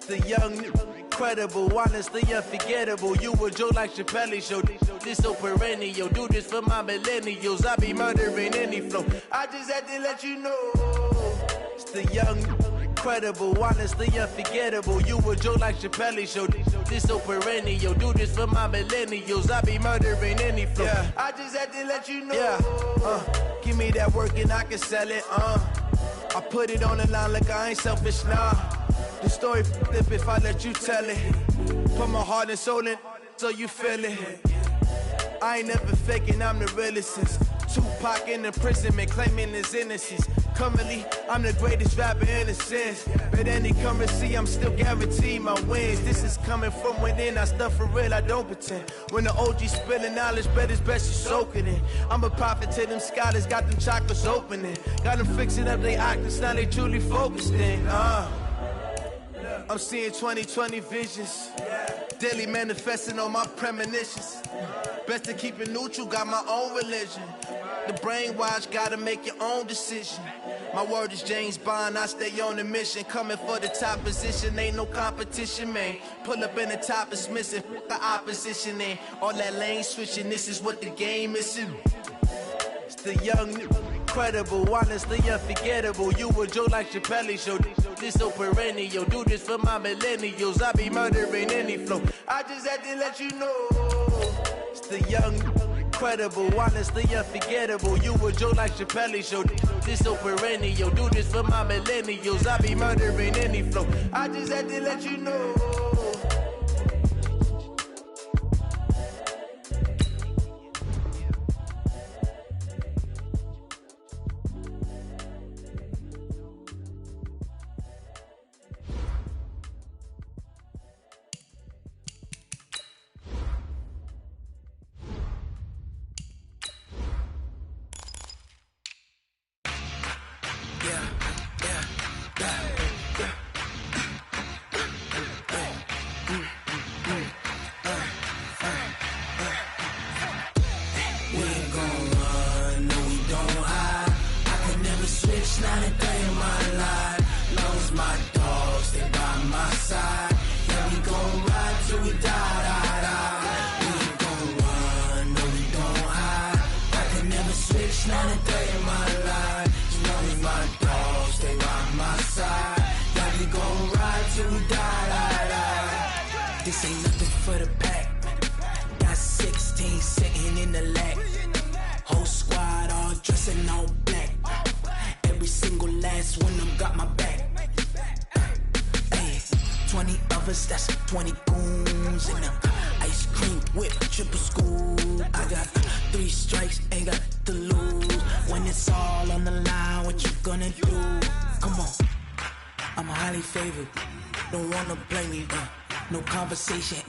The young, incredible, honestly unforgettable. You a Joe like Chappelle show. This so perennial. Do this for my millennials. I be murdering any flow. I just had to let you know. It's the young, incredible, honestly unforgettable. You a Joe like Chappelle show. This so perennial. Do this for my millennials. I be murdering any flow. Yeah. I just had to let you know. Yeah. Give me that work and I can sell it. I put it on the line like I ain't selfish, nah. The story flip if I let you tell it. Put my heart and soul in so you feel it. I ain't never faking, I'm the realest since Tupac in imprisonment, claiming his innocence. Currently, I'm the greatest rapper in a sense. But any currency, I'm still guaranteed my wins. This is coming from within, I stuff for real, I don't pretend. When the OG spilling knowledge, bet it's best you soak it in. I'm a prophet to them scholars, got them chakras opening. Got them fixing up they octaves, now they truly focused in. I'm seeing 2020 visions, daily manifesting on my premonitions. Best to keep it neutral, got my own religion. The brainwash, gotta make your own decision. My word is James Bond, I stay on the mission. Coming for the top position, ain't no competition, man. Pull up in the top, it's missing, the opposition in. All that lane switching, this is what the game is in. It's the young, incredible, honestly unforgettable. You a Joe like Chappelle show. This so perennial. Do this for my millennials. I be murdering any flow. I just had to let you know. It's the young, incredible, honestly unforgettable. You a Joe like Chappelle show. This so perennial. Do this for my millennials. I be murdering any flow. I just had to let you know.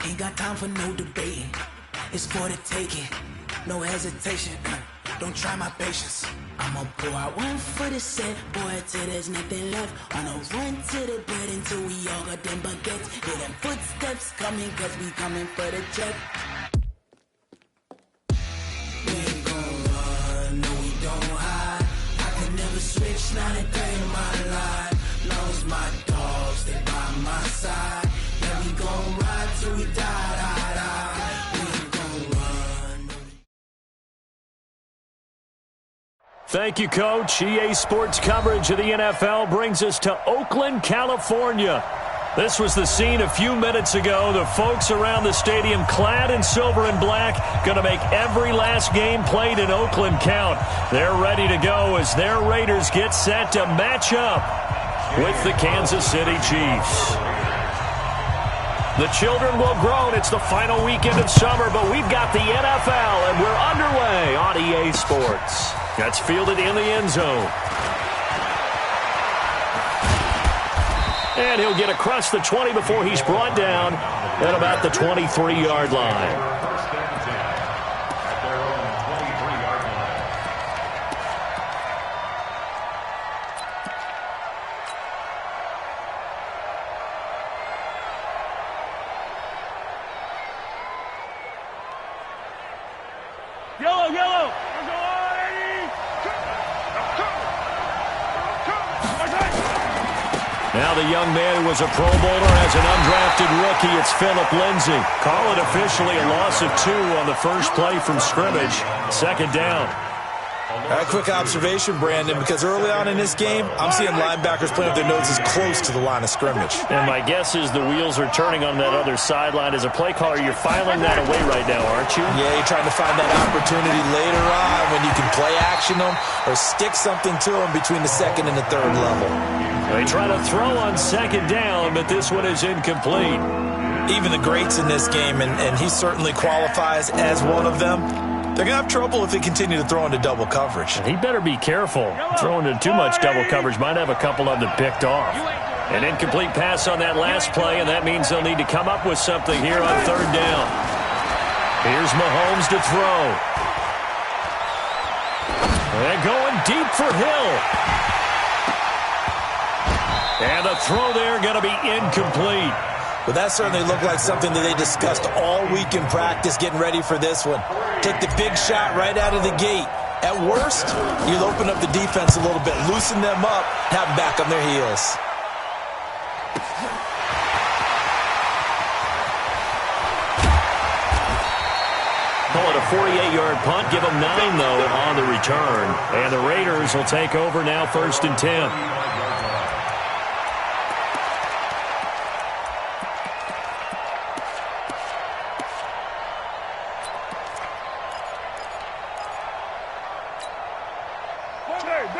Ain't got time for no debating. It's for the taking, no hesitation. Don't try my patience. I'ma pour out one for the set, boy, till there's nothing left. On a run to the bed until we all got them baguettes. Hear them footsteps coming, cause we coming for the check. We ain't gon' run, no we don't hide. I can never switch, not a day in my life. Long as my dogs, they by my side. Yeah, we gon' ride till we die, die, die. We ain't gon' run. Thank you, Coach. EA Sports coverage of the NFL brings us to Oakland, California. This was the scene a few minutes ago. The folks around the stadium clad in silver and black going to make every last game played in Oakland count. They're ready to go as their Raiders get set to match up with the Kansas City Chiefs. The children will groan. It's the final weekend of summer, but we've got the NFL, and we're underway on EA Sports. That's fielded in the end zone. And he'll get across the 20 before he's brought down at about the 23-yard line. Yellow. Now the young man who was a Pro Bowler as an undrafted rookie, it's Phillip Lindsay. Call it officially a loss of 2 on the first play from scrimmage. Second down. A quick observation, Brandon, because early on in this game, I'm seeing linebackers playing with their noses close to the line of scrimmage. And my guess is the wheels are turning on that other sideline. As a play caller, you're filing that away right now, aren't you? Yeah, you're trying to find that opportunity later on when you can play action them or stick something to them between the second and the third level. They try to throw on second down, but this one is incomplete. Even the greats in this game, and he certainly qualifies as one of them, they're going to have trouble if they continue to throw into double coverage. He better be careful. Throwing into too much double coverage might have a couple of them picked off. An incomplete pass on that last play, and that means they'll need to come up with something here on third down. Here's Mahomes to throw. And going deep for Hill. And the throw there going to be incomplete. Well, that certainly looked like something that they discussed all week in practice getting ready for this one. Take the big shot right out of the gate. At worst, you'll open up the defense a little bit, loosen them up, have them back on their heels. Call it a 48-yard punt. Give them 9, though, on the return. And the Raiders will take over now, 1st and 10.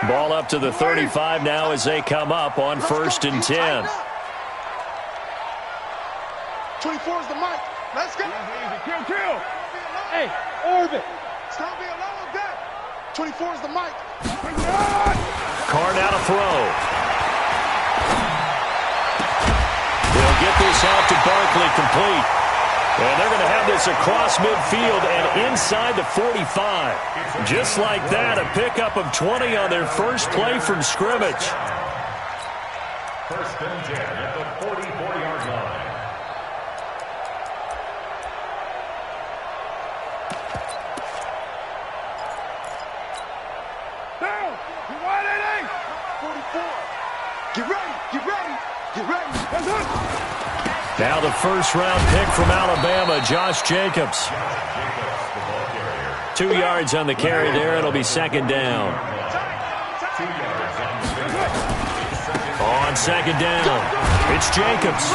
Ball up to the 35 now as they come up on 1st and 10. 24 is the mic. Let's go. Kill. Hey, orbit. It's going to be a long day. 24 is the mic. Carr now to throw. They'll get this out to Barkley, complete. And they're going to have this across midfield and inside the 45. Just like that, a pickup of 20 on their first play from scrimmage. 1st and 10 at the 44-yard line. Down. You wide 44. Get ready. Get ready. Get ready. That's it. Now the first-round pick from Alabama, Josh Jacobs. 2 yards on the carry there. It'll be second down. On second down, it's Jacobs.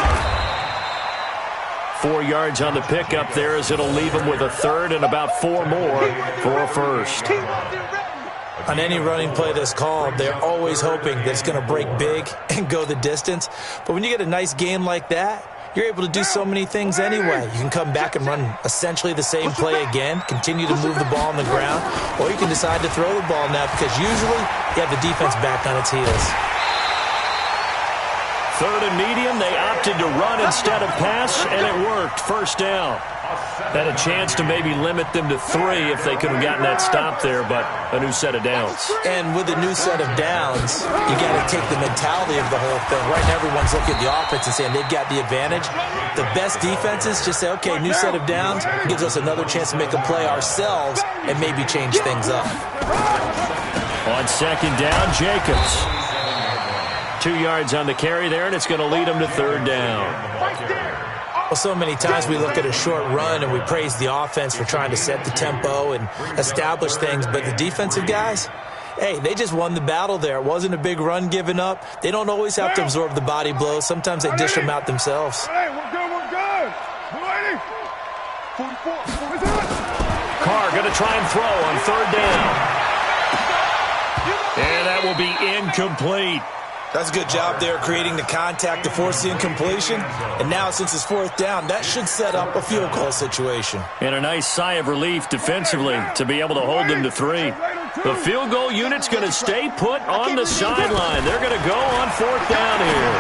4 yards on the pickup there as it'll leave him with a third and about 4 more for a first. On any running play that's called, they're always hoping that it's going to break big and go the distance. But when you get a nice game like that, you're able to do so many things anyway. You can come back and run essentially the same play again, continue to move the ball on the ground, or you can decide to throw the ball now because usually you have the defense back on its heels. 3rd and medium, they opted to run instead of pass, and it worked. First down. Had a chance to maybe limit them to 3 if they could have gotten that stop there, but a new set of downs. And with a new set of downs, you got to take the mentality of the whole thing. Right now, everyone's looking at the offense and saying they've got the advantage. The best defenses just say, okay, new set of downs gives us another chance to make a play ourselves and maybe change things up. On second down, Jacobs. 2 yards on the carry there, and it's going to lead them to third down. Well, so many times we look at a short run and we praise the offense for trying to set the tempo and establish things, but the defensive guys, hey, they just won the battle there. It wasn't a big run given up. They don't always have to absorb the body blows. Sometimes they dish them out themselves. Hey, we're good. We're 44. Carr going to try and throw on third down. And that will be incomplete. That's a good job there creating the contact to force the incompletion. And now since it's 4th down, that should set up a field goal situation. And a nice sigh of relief defensively to be able to hold them to 3. The field goal unit's going to stay put on the sideline. They're going to go on 4th down here.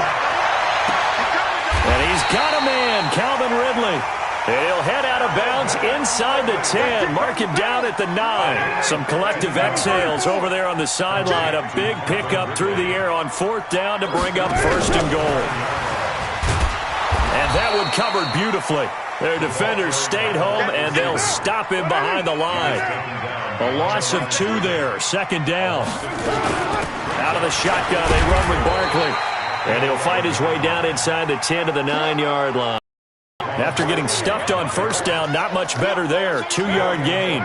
And he's got a man, Calvin Ridley. And he'll head out of bounds inside the 10. Mark him down at the 9. Some collective exhales over there on the sideline. A big pickup through the air on 4th down to bring up 1st and goal. And that one covered beautifully. Their defenders stayed home, and they'll stop him behind the line. A loss of 2 there. Second down. Out of the shotgun, they run with Barkley. And he'll fight his way down inside the 10 to the 9-yard line. After getting stuffed on first down, not much better there. 2-yard gain.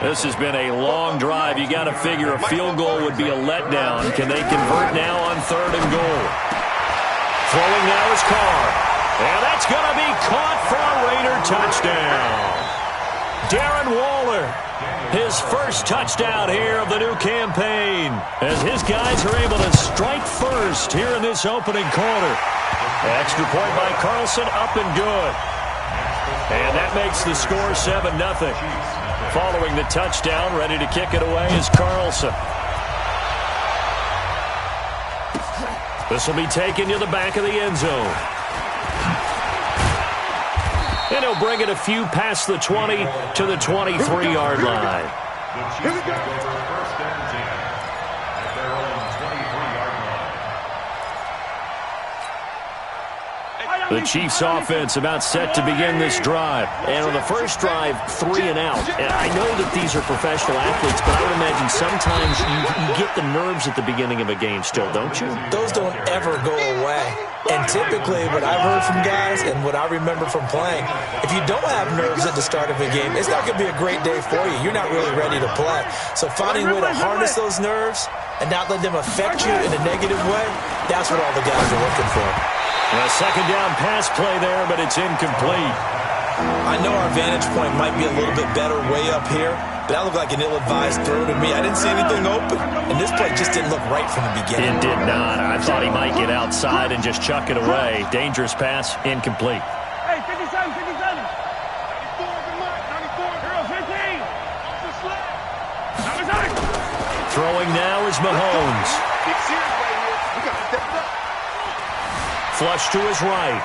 This has been a long drive. You got to figure a field goal would be a letdown. Can they convert now on 3rd and goal? Throwing now is Carr. And that's going to be caught for a Raider touchdown. Darren Waller, his first touchdown here of the new campaign, as his guys are able to strike first here in this opening quarter. Extra point by Carlson, up and good. And that makes the score 7-0. Following the touchdown, ready to kick it away is Carlson. This will be taken to the back of the end zone. And he'll bring it a few past the 20 to the 23-yard line. Here we go. The Chiefs offense about set to begin this drive. And on the first drive, 3 and out. And I know that these are professional athletes, but I would imagine sometimes you get the nerves at the beginning of a game still, don't you? Those don't ever go away. And typically, what I've heard from guys and what I remember from playing, if you don't have nerves at the start of a game, it's not going to be a great day for you. You're not really ready to play. So finding a way to harness those nerves and not let them affect you in a negative way, that's what all the guys are looking for. A second down pass play there, but it's incomplete. I know our vantage point might be a little bit better way up here, but that looked like an ill-advised throw to me. I didn't see anything open, and this play just didn't look right from the beginning. It did not. I thought he might get outside and just chuck it away. Dangerous pass, incomplete. Hey, 57, 57. 94 the mark, 94, 15. Off the slide. Throwing now is Mahomes. Big series right here. We got to step it up. Flush to his right.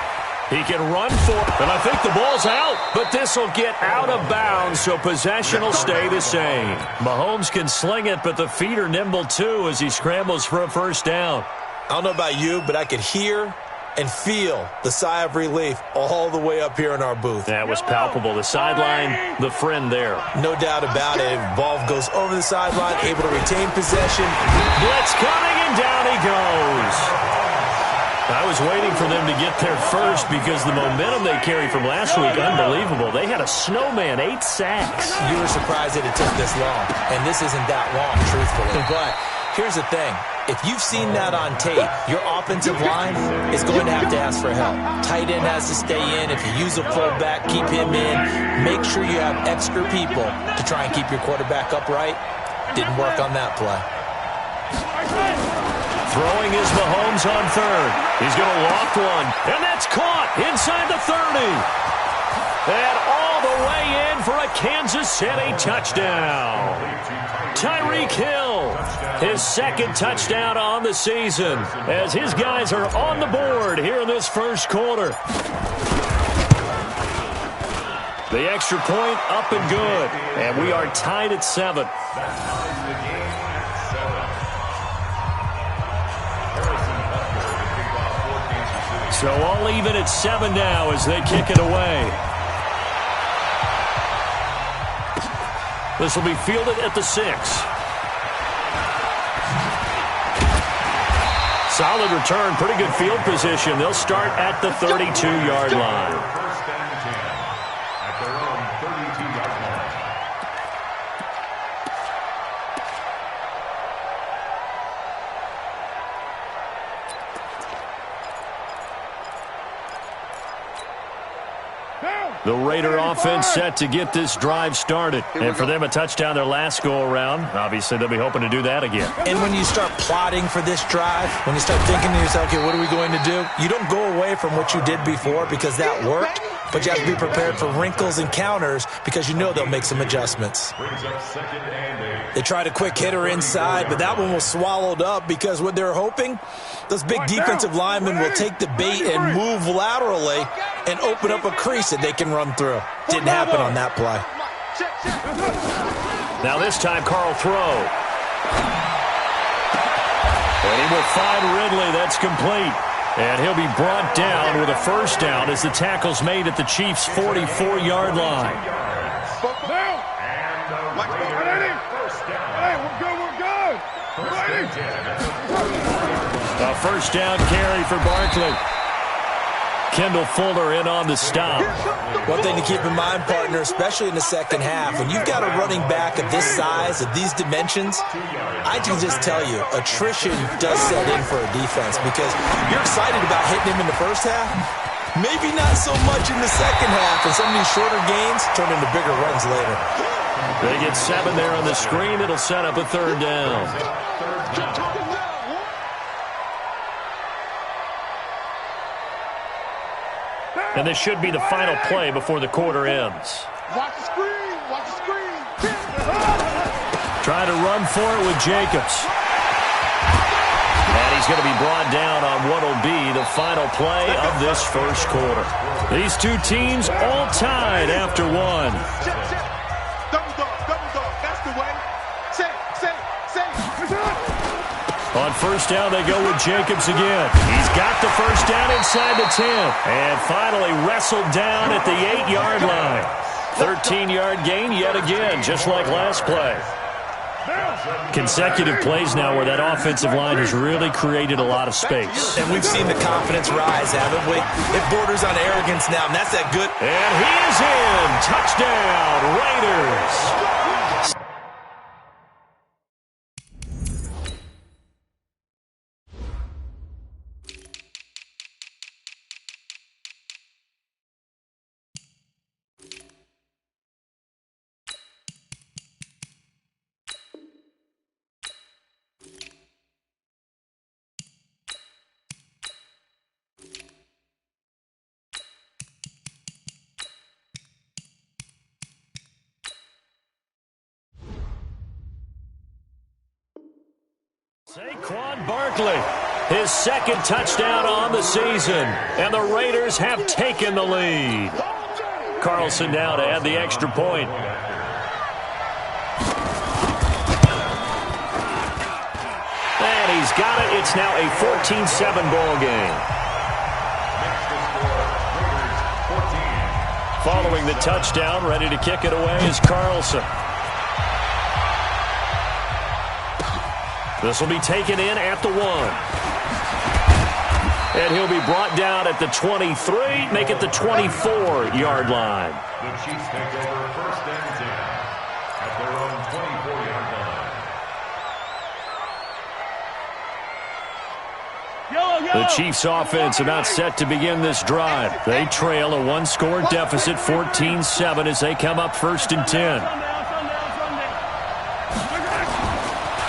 He can run for it, and I think the ball's out. But this will get out of bounds, so possession will stay the same. Mahomes can sling it, but the feet are nimble too as he scrambles for a first down. I don't know about you, but I could hear and feel the sigh of relief all the way up here in our booth. That was palpable. The sideline, the friend there. No doubt about it. Ball goes over the sideline, able to retain possession. Blitz coming, and down he goes. I was waiting for them to get there first because the momentum they carried from last week, unbelievable. They had a snowman, 8 sacks. You were surprised that it took this long, and this isn't that long, truthfully. But here's the thing. If you've seen that on tape, your offensive line is going to have to ask for help. Tight end has to stay in. If you use a fullback, keep him in. Make sure you have extra people to try and keep your quarterback upright. Didn't work on that play. Throwing is Mahomes on 3rd. He's going to loft one, and that's caught inside the 30. And all the way in for a Kansas City touchdown. Tyreek Hill, his second touchdown on the season, as his guys are on the board here in this first quarter. The extra point up and good, and we are tied at 7. So all even at 7 now as they kick it away. This will be fielded at the 6. Solid return, pretty good field position. They'll start at the 32-yard line. First and 10 at their own 32-yard line. The Raider offense set to get this drive started. And for them, a touchdown their last go-around. Obviously, they'll be hoping to do that again. And when you start plotting for this drive, when you start thinking to yourself, okay, what are we going to do? You don't go away from what you did before because that worked, but you have to be prepared for wrinkles and counters because you know they'll make some adjustments. They tried a quick hitter inside, but that one was swallowed up because what they're hoping, those big defensive linemen will take the bait and move laterally and open up a crease that they can run through. Didn't happen on that play. Now this time, Carl throw. And he will find Ridley. That's complete. And he'll be brought down with a first down as the tackle's made at the Chiefs' 44-yard line. A first down carry for Barkley. Kendall Fuller in on the stop. One thing to keep in mind, partner, especially in the second half, when you've got a running back of this size, of these dimensions, I can just tell you, attrition does set in for a defense because you're excited about hitting him in the first half. Maybe not so much in the second half, and some of these shorter gains turn into bigger runs later. They get 7 there on the screen. It'll set up a third down. And this should be the final play before the quarter ends. Watch the screen. Watch the screen. Trying to run for it with Jacobs. And he's going to be brought down on what will be the final play of this first quarter. These two teams all tied after one. Double dog. That's the way. Say. On first down, they go with Jacobs again. He's got the first down inside the 10. And finally wrestled down at the 8-yard line. 13-yard gain yet again, just like last play. Consecutive plays now where that offensive line has really created a lot of space. And we've seen the confidence rise, haven't we? It borders on arrogance now, and that's that good. And he is in. Touchdown, Raiders. Saquon Barkley, his second touchdown on the season, and the Raiders have taken the lead. Carlson now to add the extra point. And he's got it. It's now a 14-7 ball game. Following the touchdown, ready to kick it away is Carlson. This will be taken in at the 1. And he'll be brought down at the 23, make it the 24-yard line. The Chiefs take over first and 10 at their own 24-yard line. The Chiefs offense about set to begin this drive. They trail a one-score deficit, 14-7, as they come up first and 10.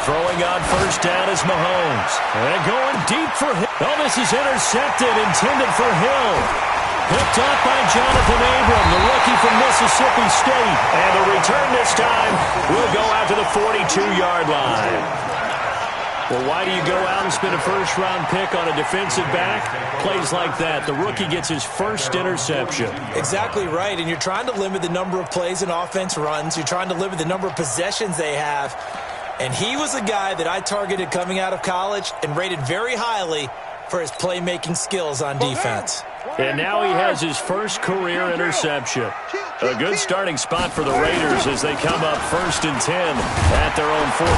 Throwing on first down is Mahomes. And going deep for Hill. Oh, this is intercepted, intended for Hill. Picked up by Jonathan Abram, the rookie from Mississippi State. And the return this time will go out to the 42-yard line. Well, why do you go out and spend a first-round pick on a defensive back? Plays like that. The rookie gets his first interception. Exactly right, and you're trying to limit the number of plays an offense runs. You're trying to limit the number of possessions they have. And he was a guy that I targeted coming out of college and rated very highly for his playmaking skills on defense. And now he has his first career interception. A good starting spot for the Raiders as they come up first and 10 at their own 42.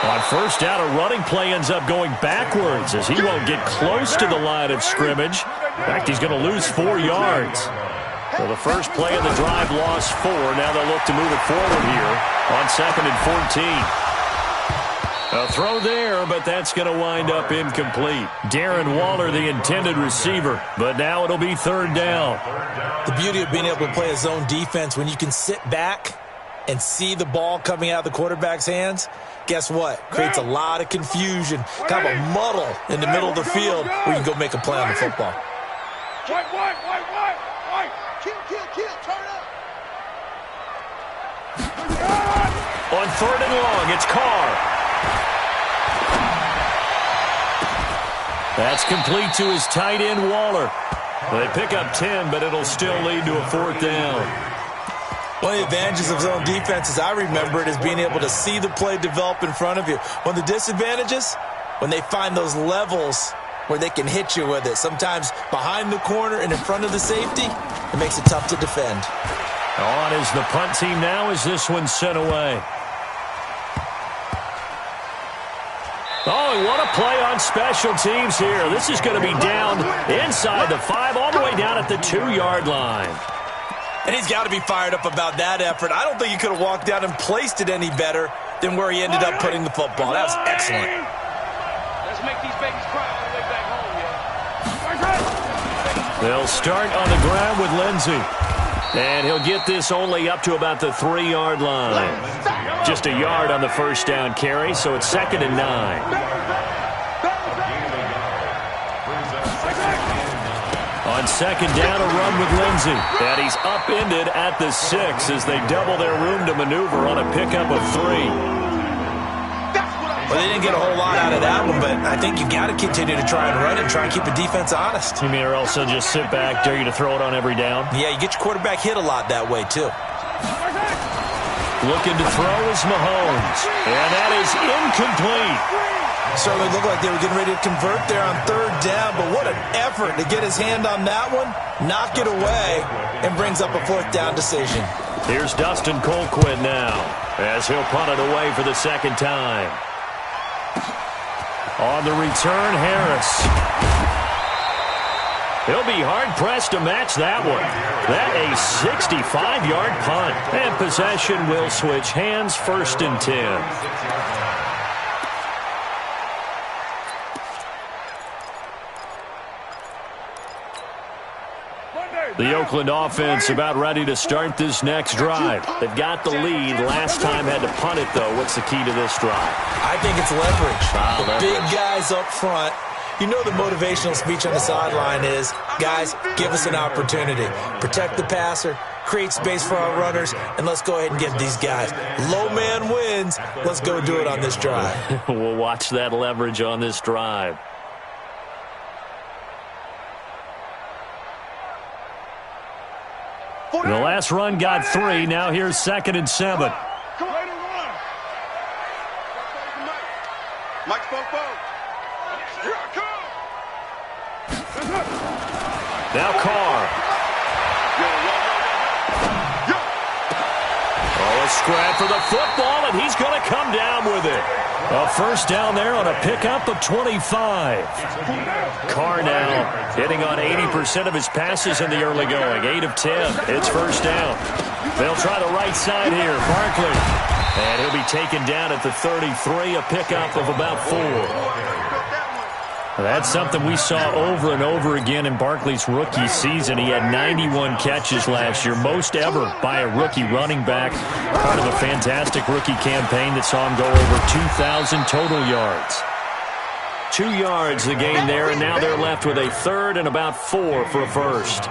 On first down, a running play ends up going backwards as he won't get close to the line of scrimmage. In fact, he's going to lose 4 yards. Well, the first play of the drive lost 4. Now they'll look to move it forward here on second and 14. A throw there, but that's going to wind up incomplete. Darren Waller, the intended receiver, but now it'll be third down. The beauty of being able to play a zone defense when you can sit back and see the ball coming out of the quarterback's hands, guess what? Creates a lot of confusion, kind of a muddle in the middle of the field where you can go make a play on the football. White. Kill, turn up. On third and long, it's Carr. That's complete to his tight end, Waller. They pick up 10, but it'll still lead to a fourth down. One of the advantages of zone defense, as I remember it, is being able to see the play develop in front of you. One of the disadvantages, when they find those levels where they can hit you with it, sometimes behind the corner and in front of the safety, it makes it tough to defend. On is the punt team now as this one's sent away. Oh, and what a play on special teams here. This is going to be down inside the 5, all the way down at the 2-yard line. And he's got to be fired up about that effort. I don't think he could have walked down and placed it any better than where he ended up putting the football. That was excellent. Let's make these babies cry all the way back home, yeah. They'll start on the ground with Lindsey. And he'll get this only up to about the 3-yard line. Just a yard on the first down carry, so it's 2nd and 9. On 2nd down, a run with Lindsey. And he's upended at the 6 as they double their room to maneuver on a pickup of 3. Well, they didn't get a whole lot out of that one, but I think you've got to continue to try and run and try and keep the defense honest. You mean or else they'll just sit back, dare you to throw it on every down? Yeah, you get your quarterback hit a lot that way, too. Looking to throw is Mahomes. And that is incomplete. Certainly looked like they were getting ready to convert there on 3rd down, but what an effort to get his hand on that one, knock it away, and brings up a 4th down decision. Here's Dustin Colquitt now as he'll punt it away for the 2nd time. On the return, Harris. He'll be hard-pressed to match that one. That a 65-yard punt. And possession will switch hands, 1st and 10. The Oakland offense about ready to start this next drive. They've got the lead. Last time had to punt it, though. What's the key to this drive? I think it's leverage. The leverage. Big guys up front. You know the motivational speech on the sideline is, guys, give us an opportunity. Protect the passer, create space for our runners, and let's go ahead and get these guys. Low man wins. Let's go do it on this drive. We'll watch that leverage on this drive. The last run got 3. Now here's 2nd and 7. Come on, run. Mike spoke both. Here I come. Now Carr. Oh, a scrap for the football, and he's going to come down with it. A 1st down there on a pickup of 25. Carr now hitting on 80% of his passes in the early going. 8 of 10. It's 1st down. They'll try the right side here. Barkley. And he'll be taken down at the 33. A pickup of about 4. That's something we saw over and over again in Barkley's rookie season. He had 91 catches last year, most ever by a rookie running back. Part of a fantastic rookie campaign that saw him go over 2,000 total yards. 2 yards the gain there, and now they're left with a 3rd and about 4 for a 1st.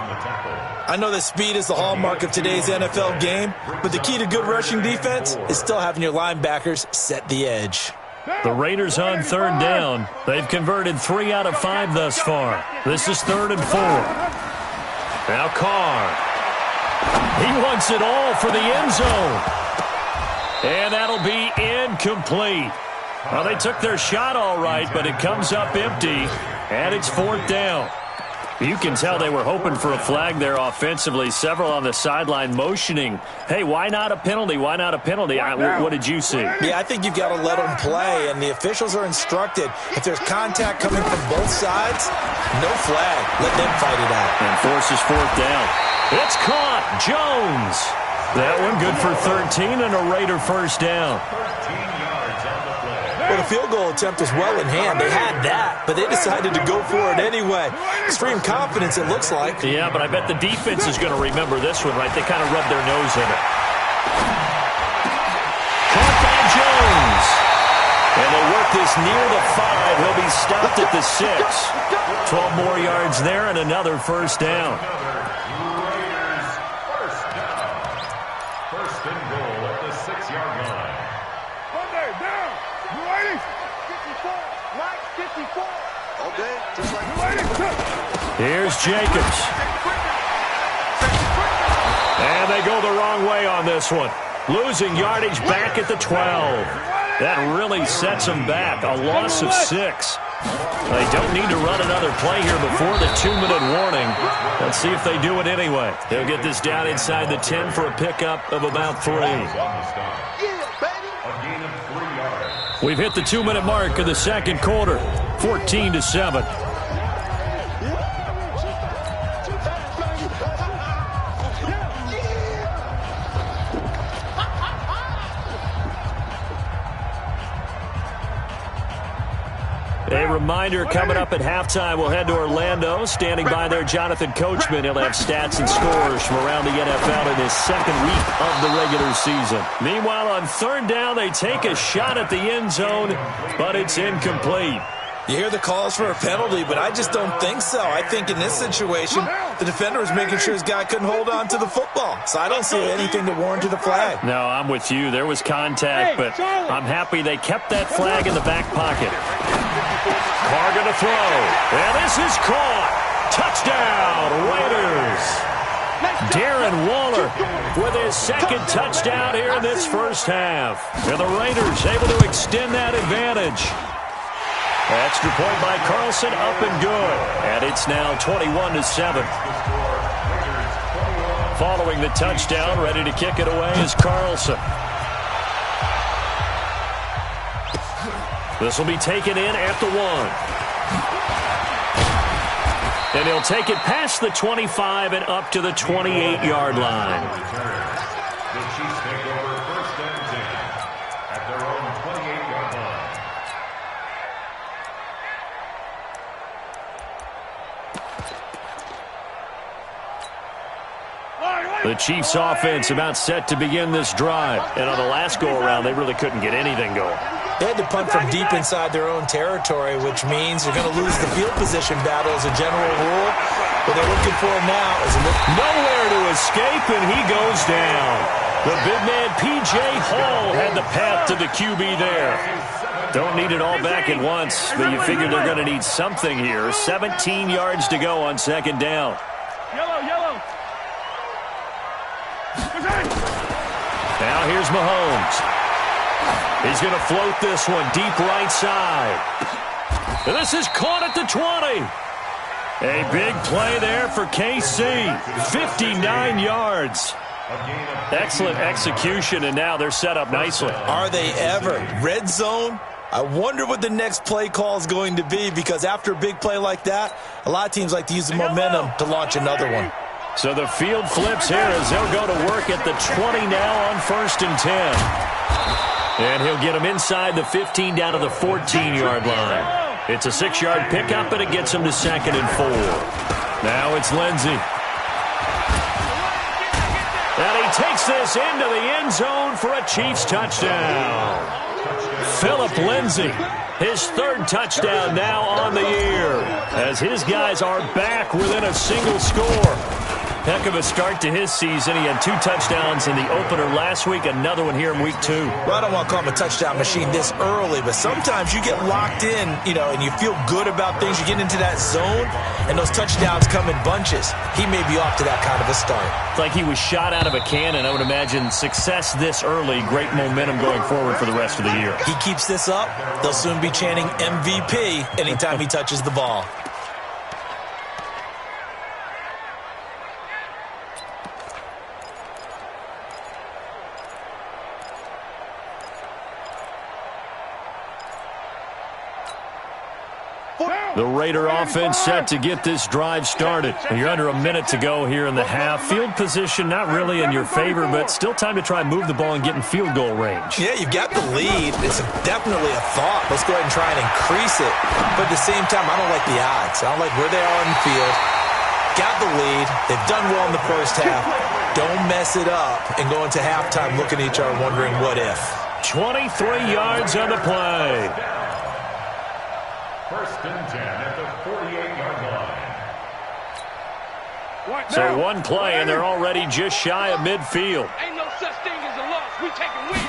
I know that speed is the hallmark of today's NFL game, but the key to good rushing defense is still having your linebackers set the edge. The Raiders on 3rd down. They've converted 3 out of 5 thus far. This is 3rd and 4. Now Carr. He wants it all for the end zone. And that'll be incomplete. Well, they took their shot all right, but it comes up empty. And it's 4th down. You can tell they were hoping for a flag there offensively. Several on the sideline motioning, hey, why not a penalty? Why not a penalty? What did you see? Yeah, I think you've got to let them play, and the officials are instructed. If there's contact coming from both sides, no flag. Let them fight it out. And forces 4th down. It's caught. Jones. That one good for 13 and a Raider 1st down. Well, the field goal attempt was well in hand. They had that, but they decided to go for it anyway. Extreme confidence, it looks like. Yeah, but I bet the defense is going to remember this one, right? They kind of rubbed their nose in it. Caught by Jones. And they work this near the 5. He'll be stopped at the 6. 12 more yards there and another 1st down. First and goal at the 6-yard line. Down. You ready? 54. Mike, 54. Okay, just like you ready. Here's Jacobs. And they go the wrong way on this one. Losing yardage back at the 12. That really sets them back. A loss of 6. They don't need to run another play here before the 2-minute warning. Let's see if they do it anyway. They'll get this down inside the 10 for a pickup of about 3. We've hit the 2-minute mark of the 2nd quarter. 14-7. A reminder, coming up at halftime, we'll head to Orlando. Standing by there, Jonathan Coachman. He'll have stats and scores from around the NFL in his second week of the regular season. Meanwhile, on third down, they take a shot at the end zone, but it's incomplete. You hear the calls for a penalty, but I just don't think so. I think in this situation, the defender was making sure his guy couldn't hold on to the football. So I don't see anything to warrant a flag. No, I'm with you. There was contact, but I'm happy they kept that flag in the back pocket. Carr going to throw, and this is caught. Touchdown, Raiders. Darren Waller with his second touchdown here in this first half. And the Raiders able to extend that advantage. Extra point by Carlson, up and good. And it's now 21-7. Following the touchdown, ready to kick it away is Carlson. This will be taken in at the 1. And he'll take it past the 25 and up to the 28-yard line. The Chiefs take over first and 10 at their own 28-yard line. The Chiefs offense about set to begin this drive. And on the last go-around, they really couldn't get anything going. They had to punt from deep inside their own territory, which means they're going to lose the field position battle as a general rule. What they're looking for now is nowhere to escape, and he goes down. The big man, P.J. Hall, had the path to the QB there. Don't need it all back at once, but you figure they're going to need something here. 17 yards to go on second down. Yellow. Now here's Mahomes. He's going to float this one deep right side. And this is caught at the 20. A big play there for KC. 59 yards. Excellent execution, and now they're set up nicely. Are they ever? Red zone? I wonder what the next play call is going to be, because after a big play like that, a lot of teams like to use the momentum to launch another one. So the field flips here as they'll go to work at the 20 now on 1st and 10. And he'll get him inside the 15 down to the 14-yard line. It's a 6-yard pickup, and it gets him to 2nd and 4. Now it's Lindsey. And he takes this into the end zone for a Chiefs touchdown. Phillip Lindsey, his 3rd touchdown now on the year, as his guys are back within a single score. Heck of a start to his season. He had 2 touchdowns in the opener last week, another one here in week 2. Well, I don't want to call him a touchdown machine this early, but sometimes you get locked in, and you feel good about things. You get into that zone, and those touchdowns come in bunches. He may be off to that kind of a start. It's like he was shot out of a cannon. I would imagine success this early, great momentum going forward for the rest of the year. He keeps this up, they'll soon be chanting MVP anytime he touches the ball. The Raider offense set to get this drive started. You're under a minute to go here in the half. Field position not really in your favor, but still time to try and move the ball and get in field goal range. Yeah, you've got the lead. It's definitely a thought. Let's go ahead and try and increase it. But at the same time, I don't like the odds. I don't like where they are on the field. Got the lead. They've done well in the first half. Don't mess it up and go into halftime looking at each other wondering what if. 23 yards on the play. 1st and 10 at the 48-yard line. So one play, and they're already just shy of midfield. Ain't no such thing as a loss. We take a win.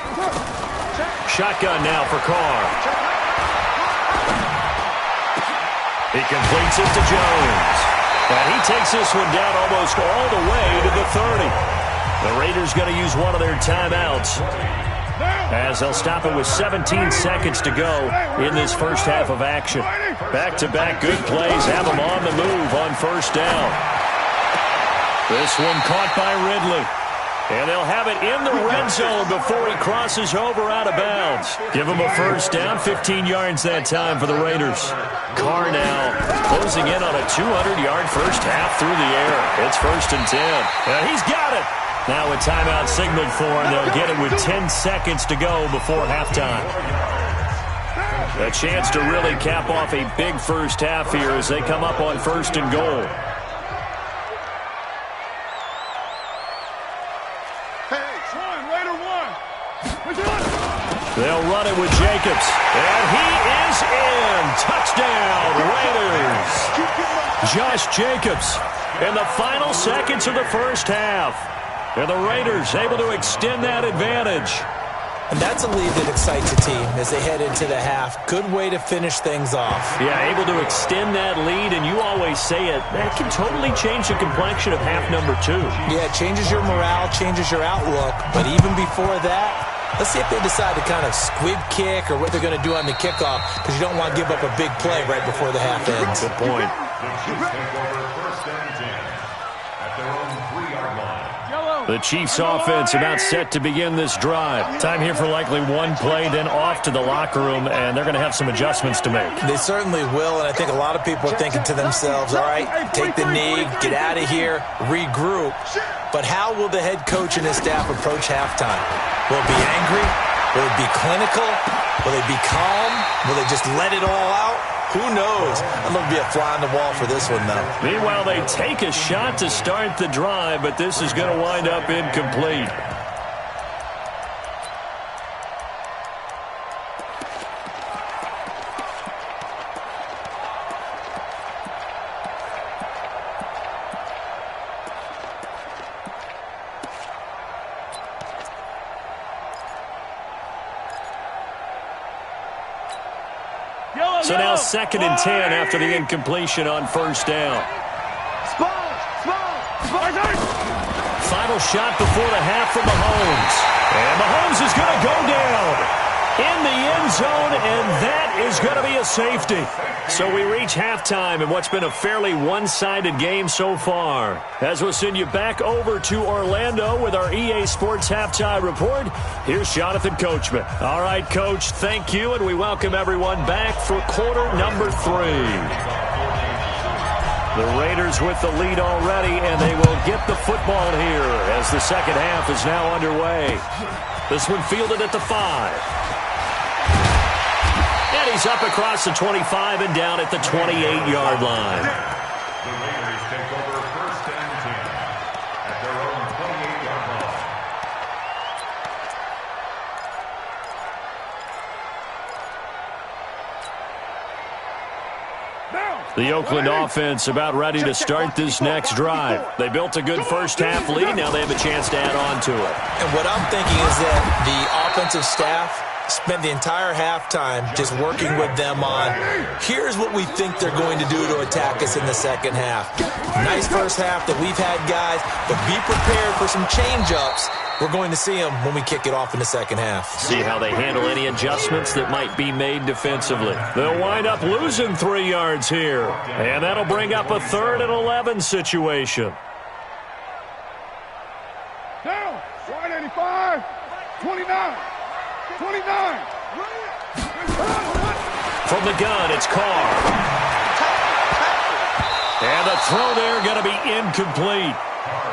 Shotgun now for Carr. He completes it to Jones. And he takes this one down almost all the way to the 30. The Raiders going to use one of their timeouts, as they'll stop it with 17 seconds to go in this first half of action. Back-to-back good plays have them on the move on 1st down. This one caught by Ridley. And they'll have it in the red zone before he crosses over out of bounds. Give him a first down, 15 yards that time for the Raiders. Carr now closing in on a 200-yard first half through the air. It's 1st and 10. And he's got it. Now a timeout signaled for, and they'll get it with 10 seconds to go before halftime. A chance to really cap off a big first half here as they come up on 1st and goal. They'll run it with Jacobs. And he is in. Touchdown, Raiders. Josh Jacobs in the final seconds of the first half. And the Raiders able to extend that advantage. And that's a lead that excites a team as they head into the half. Good way to finish things off. Yeah, able to extend that lead, and you always say it, that can totally change the complexion of half number 2. Yeah, it changes your morale, changes your outlook. But even before that, let's see if they decide to kind of squib kick or what they're going to do on the kickoff, because you don't want to give up a big play right before the half ends. Good point. The Chiefs take over 1st and 10 at their own 3-yard line. The Chiefs offense about set to begin this drive. Time here for likely one play, then off to the locker room, and they're going to have some adjustments to make. They certainly will, and I think a lot of people are thinking to themselves, all right, take the knee, get out of here, regroup. But how will the head coach and his staff approach halftime? Will it be angry? Will it be clinical? Will they be calm? Will they just let it all out? Who knows? I'm going to be a fly on the wall for this one, though. Meanwhile, they take a shot to start the drive, but this is going to wind up incomplete. So now 2nd and 10 after the incompletion on 1st down. Final shot before the half from Mahomes. And Mahomes is going to go down in the end zone, and that is going to be a safety. So we reach halftime in what's been a fairly one-sided game so far. As we'll send you back over to Orlando with our EA Sports Halftime Report, here's Jonathan Coachman. All right, Coach, thank you, and we welcome everyone back for quarter number 3. The Raiders with the lead already, and they will get the football here as the second half is now underway. This one fielded at the 5. And he's up across the 25 and down at the 28-yard line. The Raiders take over 1st and 10 at their own 28-yard line. The Oakland offense about ready to start this next drive. They built a good first half lead. Now they have a chance to add on to it. And what I'm thinking is that the offensive staff spent the entire halftime just working with them on, here's what we think they're going to do to attack us in the second half. Nice first half that we've had, guys, but be prepared for some change-ups. We're going to see them when we kick it off in the second half. See how they handle any adjustments that might be made defensively. They'll wind up losing 3 yards here, and that'll bring up a 3rd and 11 situation. Down. Wide 85. 29. 29. From the gun, it's Carr. And the throw there going to be incomplete.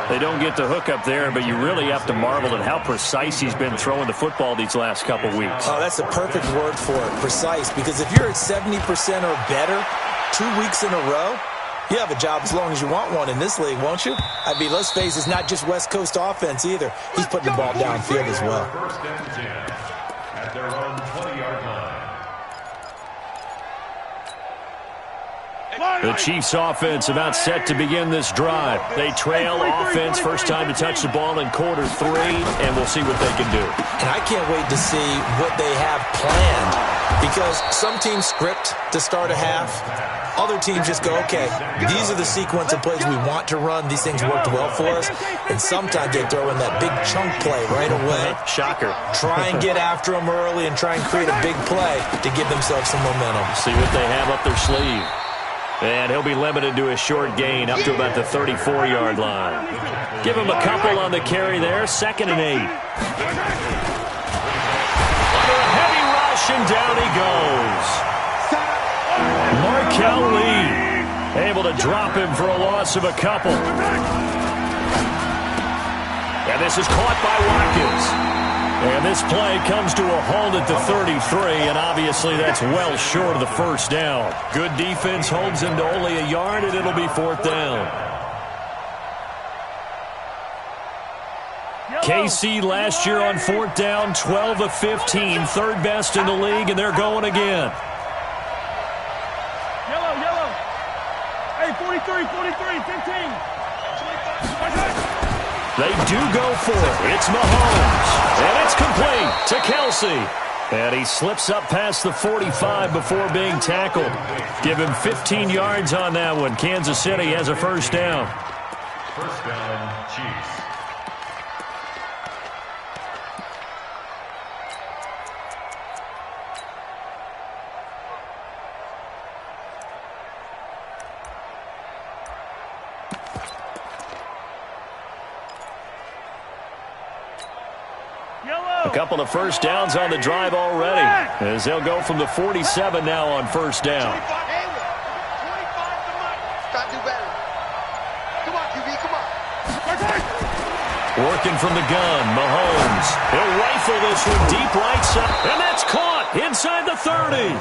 They don't get the hook up there, but you really have to marvel at how precise he's been throwing the football these last couple weeks. Oh, that's the perfect word for it, precise, because if you're at 70% or better 2 weeks in a row, you have a job as long as you want one in this league, won't you? I mean, let's face it, it's not just West Coast offense either. He's putting the ball downfield as well. 1st and 10 at their own 20-yard line. The Chiefs offense about set to begin this drive. They trail offense, first time to touch the ball in quarter 3, and we'll see what they can do. And I can't wait to see what they have planned, because some teams script to start a half. Other teams just go, okay, these are the sequence of plays we want to run. These things worked well for us. And sometimes they throw in that big chunk play right away. Shocker. Try and get after them early and try and create a big play to give themselves some momentum. See what they have up their sleeve. And he'll be limited to a short gain up to about the 34-yard line. Give him a couple on the carry there. 2nd and 8. Under a heavy rush, and down he goes. Markel Lee able to drop him for a loss of a couple. And this is caught by Watkins. And this play comes to a halt at the 33, and obviously that's well short of the first down. Good defense holds him to only a yard, and it'll be 4th down. KC last year on 4th down, 12 of 15, 3rd best in the league, and they're going again. Yellow. Hey, 43, 15. They do go for it. It's Mahomes. And it's complete to Kelsey. And he slips up past the 45 before being tackled. Give him 15 yards on that one. Kansas City has a first down. First down, Chiefs. A couple of first downs on the drive already, as they'll go from the 47 now on first down. 25 to Got to do better. Come on, QB, come on. Working from the gun, Mahomes. He'll rifle this one deep right side, and that's caught inside the 30.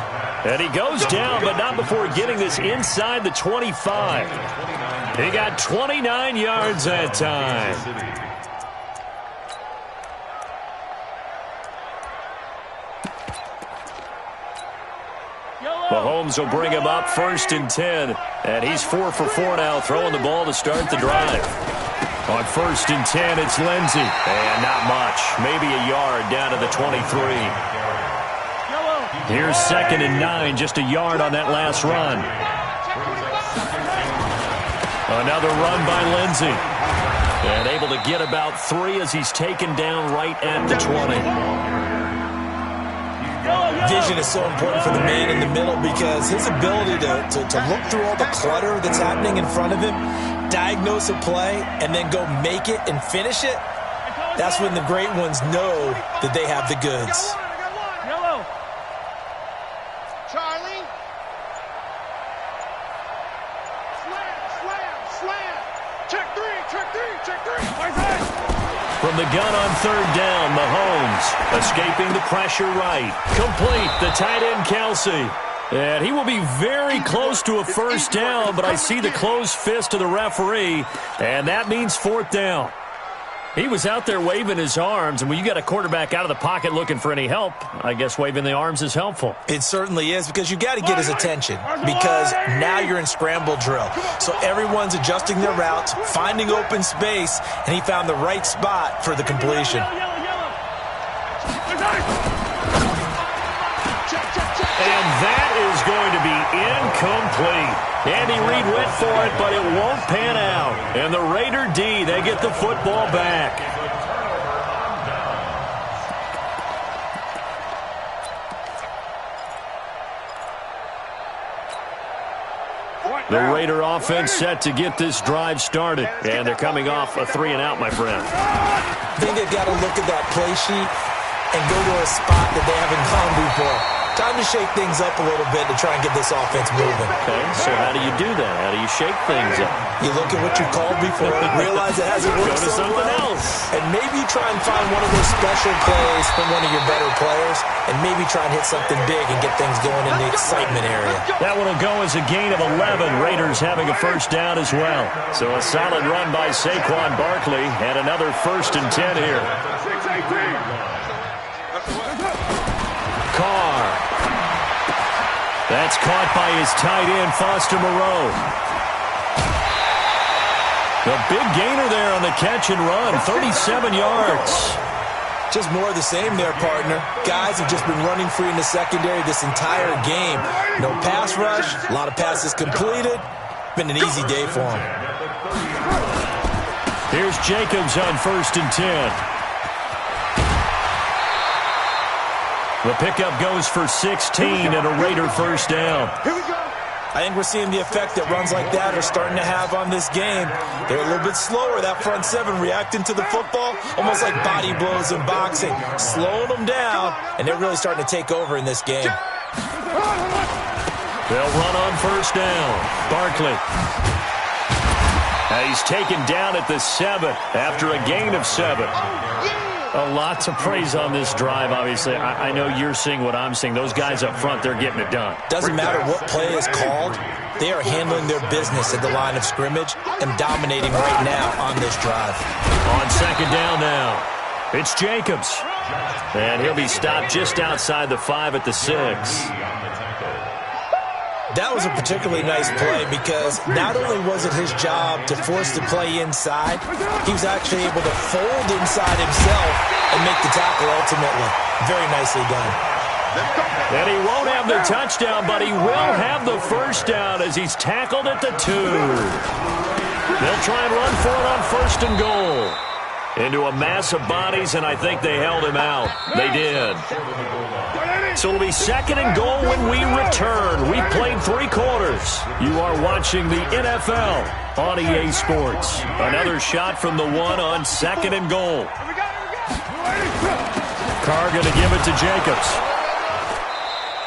And he goes down, but not before getting this inside the 25. He got 29 yards that time. Mahomes will bring him up 1st and 10. And he's 4 for 4 now, throwing the ball to start the drive. On 1st and 10, it's Lindsey. And not much. Maybe a yard down to the 23. Here's 2nd and 9, just a yard on that last run. Another run by Lindsey. And able to get about 3 as he's taken down right at the 20. Vision is so important for the man in the middle because his ability to look through all the clutter that's happening in front of him, diagnose a play, and then go make it and finish it, that's when the great ones know that they have the goods. Yellow. Charlie. Slam. Check three. From the gun on 3rd down, Mahomes escaping the pressure right. Complete, the tight end Kelsey. And he will be very close to a first down, but I see the closed fist of the referee, and that means 4th down. He was out there waving his arms, and when you got a quarterback out of the pocket looking for any help, I guess waving the arms is helpful. It certainly is, because you got to get his attention, because now you're in scramble drill. So everyone's adjusting their routes, finding open space, and he found the right spot for the completion. And that is going to be incomplete. Andy Reid went for it, but it won't pan out. And the Raider D, they get the football back. The Raider offense set to get this drive started. And they're coming off a 3-and-out, my friend. I think they've got to look at that play sheet and go to a spot that they haven't gone before. Time to shake things up a little bit to try and get this offense moving. Okay, so how do you do that? How do you shake things up? You look at what you called before, realize it hasn't worked Go to so something well, else. and maybe try and find one of those special plays from one of your better players, and maybe try and hit something big and get things going in the excitement area. That one will go as a gain of 11. Raiders having a first down as well. So a solid run by Saquon Barkley, and another 1st and 10 here. Carr. That's caught by his tight end, Foster Moreau. The big gainer there on the catch and run, 37 yards. Just more of the same there, partner. Guys have just been running free in the secondary this entire game. No pass rush, a lot of passes completed. Been an easy day for them. Here's Jacobs on 1st and 10. The pickup goes for 16 and a Raider first down. Here we go. I think we're seeing the effect that runs like that are starting to have on this game. They're a little bit slower, that front seven, reacting to the football, almost like body blows in boxing, slowing them down, and they're really starting to take over in this game. They'll run on first down. Barkley. He's taken down at the 7 after a gain of 7. A lot to praise on this drive, obviously. I know you're seeing what I'm seeing. Those guys up front, they're getting it done. Doesn't matter what play is called. They are handling their business at the line of scrimmage and dominating right now on this drive. On second down now, it's Jacobs. And he'll be stopped just outside the 5 at the 6. That was a particularly nice play because not only was it his job to force the play inside, he was actually able to fold inside himself and make the tackle ultimately. Very nicely done. And he won't have the touchdown, but he will have the first down as he's tackled at the 2. They'll try and run for it on first and goal. Into a mass of bodies, and I think they held him out. They did. So it'll be second and goal when we return. We've played 3 quarters. You are watching the NFL on EA Sports. Another shot from the 1 on second and goal. Carr going to give it to Jacobs.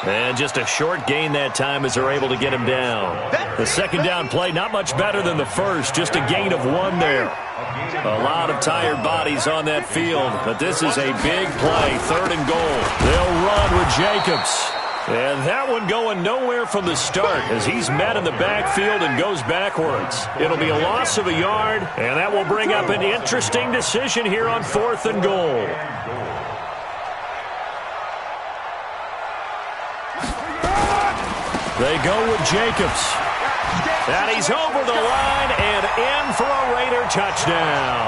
And just a short gain that time as they're able to get him down. The second down play, not much better than the first. Just a gain of 1 there. A lot of tired bodies on that field, but this is a big play, third and goal. They'll run with Jacobs. And that one going nowhere from the start as he's met in the backfield and goes backwards. It'll be a loss of a yard, and that will bring up an interesting decision here on fourth and goal. They go with Jacobs. And he's over the line and in for a Raider touchdown.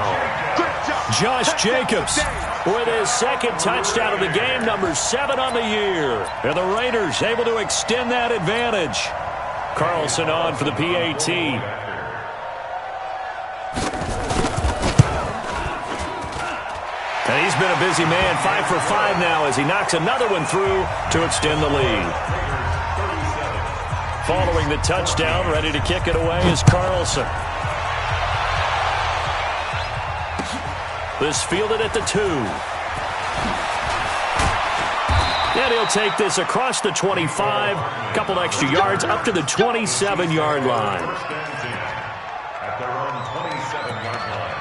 Josh Jacobs with his second touchdown of the game, number 7 on the year. And the Raiders able to extend that advantage. Carlson on for the PAT. And he's been a busy man, 5 for 5 now as he knocks another one through to extend the lead. Following the touchdown, ready to kick it away is Carlson. This fielded at the 2. And he'll take this across the 25, couple extra yards up to the 27-yard line. At their own 27-yard line.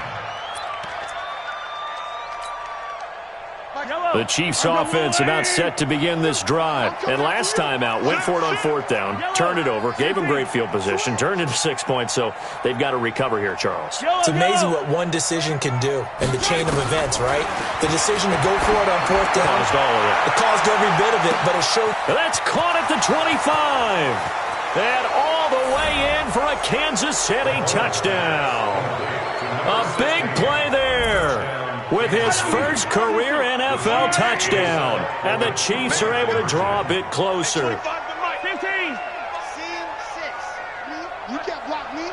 The Chiefs offense about set to begin this drive. And last time out, went for it on fourth down, turned it over, gave them great field position, turned into 6 points, so they've got to recover here, Charles. It's amazing what one decision can do in the chain of events, right? The decision to go for it on fourth down. Caused all of it. It caused every bit of it, but it showed. That's caught at the 25. And all the way in for a Kansas City touchdown. A big play there with his first career NFL touchdown. And the Chiefs are able to draw a bit closer. 15. You can't block me.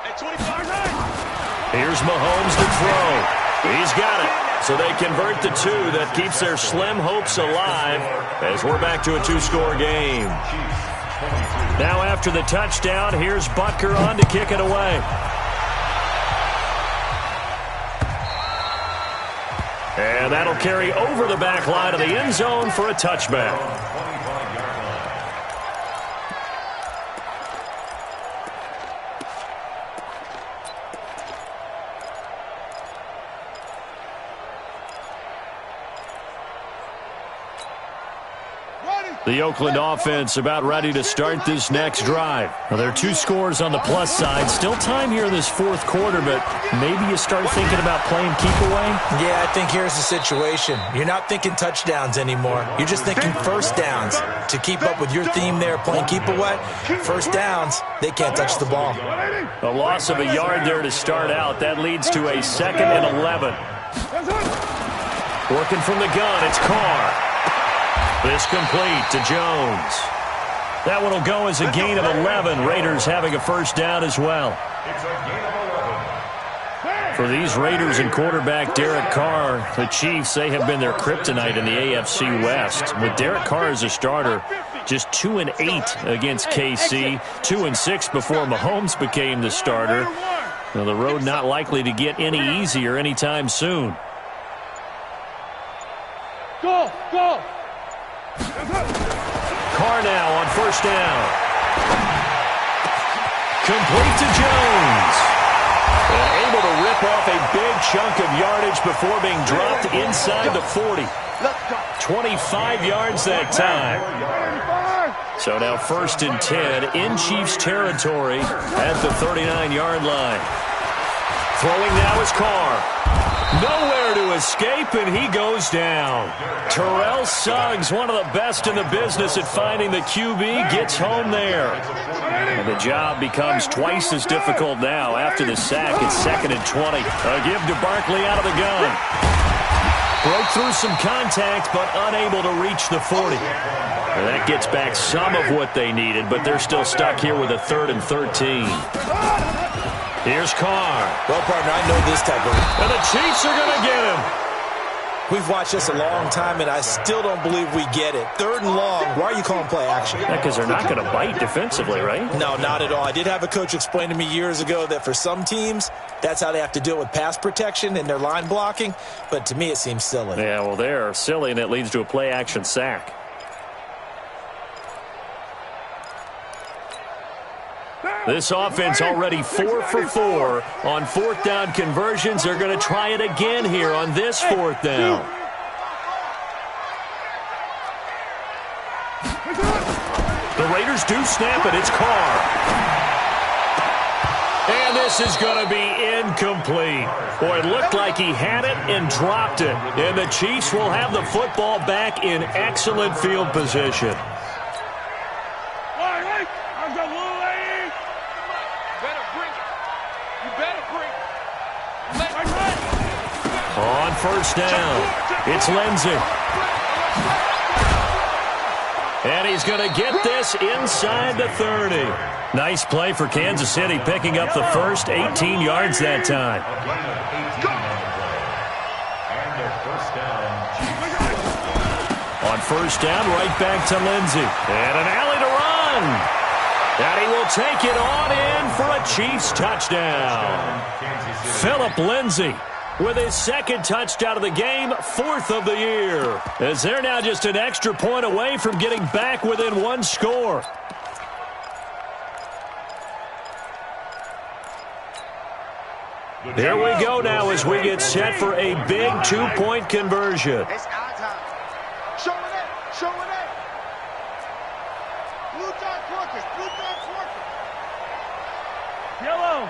At 25. Here's Mahomes to throw. He's got it. So they convert the 2. That keeps their slim hopes alive as we're back to a 2-score game. Now after the touchdown, here's Butker on to kick it away. And that'll carry over the back line of the end zone for a touchback. The Oakland offense about ready to start this next drive. Now, there are 2 scores on the plus side. Still time here in this fourth quarter, but maybe you start thinking about playing keep away? Yeah, I think here's the situation. You're not thinking touchdowns anymore. You're just thinking first downs. To keep up with your theme there, playing keep away, first downs, they can't touch the ball. A loss of a yard there to start out. That leads to a 2nd and 11. Working from the gun, it's Carr. This complete to Jones. That one will go as a gain of 11. Raiders having a first down as well. It's a gain of 11. For these Raiders and quarterback Derek Carr, the Chiefs, they have been their kryptonite in the AFC West. With Derek Carr as a starter, Just 2-8 against KC. 2-6 before Mahomes became the starter. Well, the road not likely to get any easier anytime soon. Go! Carr now on first down. Complete to Jones. And able to rip off a big chunk of yardage before being dropped inside the 40. 25 yards that time. So now 1st and 10 in Chiefs territory at the 39-yard line. Throwing now is Carr. Nowhere to escape, and he goes down. Terrell Suggs, one of the best in the business at finding the QB, gets home there. And the job becomes twice as difficult now after the sack. It's 2nd and 20. A give to Barkley out of the gun. Broke through some contact, but unable to reach the 40. And that gets back some of what they needed, but they're still stuck here with a 3rd and 13. Here's Carr. Well, partner, I know this type of... And the Chiefs are going to get him. We've watched this a long time, and I still don't believe we get it. 3rd and long. Why are you calling play action? Yeah, because they're not going to bite defensively, right? No, not at all. I did have a coach explain to me years ago that for some teams, that's how they have to deal with pass protection and their line blocking. But to me, it seems silly. Yeah, well, they're silly, and it leads to a play action sack. This offense already 4 for 4 on 4th down conversions. They're going to try it again here on this 4th down. The Raiders do snap it. It's Carr. And this is going to be incomplete. Boy, it looked like he had it and dropped it. And the Chiefs will have the football back in excellent field position. On first down, it's Lindsey. And he's going to get this inside the 30. Nice play for Kansas City, picking up the first 18 yards that time. On first down, right back to Lindsey. And an alley to run. And he will take it on in for a Chiefs touchdown. Phillip Lindsey with his 2nd touchdown of the game, 4th of the year. As they're now just an extra point away from getting back within 1 score. Here we go now as we get set for a big 2-point conversion. It's our time. Show it. Blue dot workers. Yellow.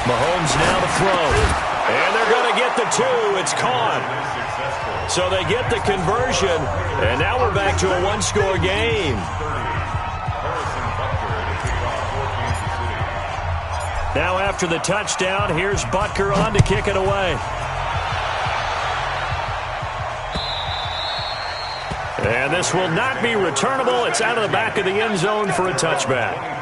Mahomes now to throw. And they're going to get the 2. It's caught. So they get the conversion. And now we're back to a 1-score game. Now after the touchdown, here's Butker on to kick it away. And this will not be returnable. It's out of the back of the end zone for a touchback.